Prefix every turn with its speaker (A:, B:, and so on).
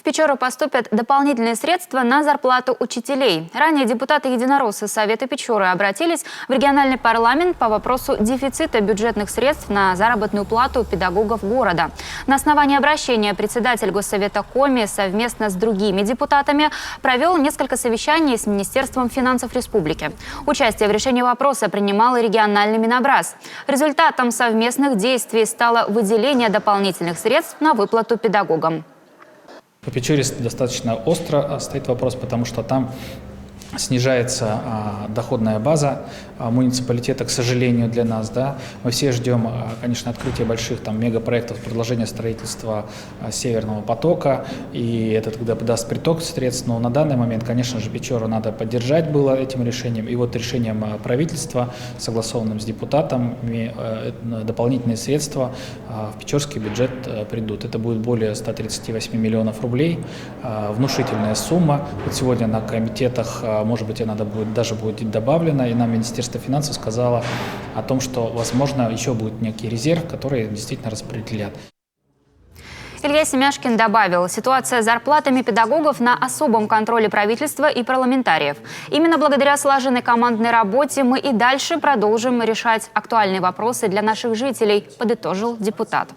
A: В Печору поступят дополнительные средства на зарплату учителей. Ранее депутаты-единороссы Совета Печоры обратились в региональный парламент по вопросу дефицита бюджетных средств на заработную плату педагогов города. На основании обращения председатель Госсовета Коми совместно с другими депутатами провел несколько совещаний с Министерством финансов республики. Участие в решении вопроса принимал и региональный Минобраз. Результатом совместных действий стало выделение дополнительных средств на выплату педагогам.
B: По Печоре достаточно остро стоит вопрос, потому что там снижается доходная база муниципалитета, к сожалению, для нас. Да. Мы все ждем, конечно, открытия больших мегапроектов, продолжения строительства Северного потока, и это тогда даст приток средств. Но на данный момент, конечно же, Печору надо поддержать было этим решением. И вот решением правительства, согласованным с депутатами, дополнительные средства в печорский бюджет придут. Это будет более 138 миллионов рублей, внушительная сумма. Вот сегодня на комитетах, может быть, она даже будет добавлена, и нам Министерство финансов сказало о том, что, возможно, еще будет некий резерв, который действительно распределят.
A: Илья Семяшкин добавил, ситуация с зарплатами педагогов на особом контроле правительства и парламентариев. Именно благодаря слаженной командной работе мы и дальше продолжим решать актуальные вопросы для наших жителей, подытожил депутат.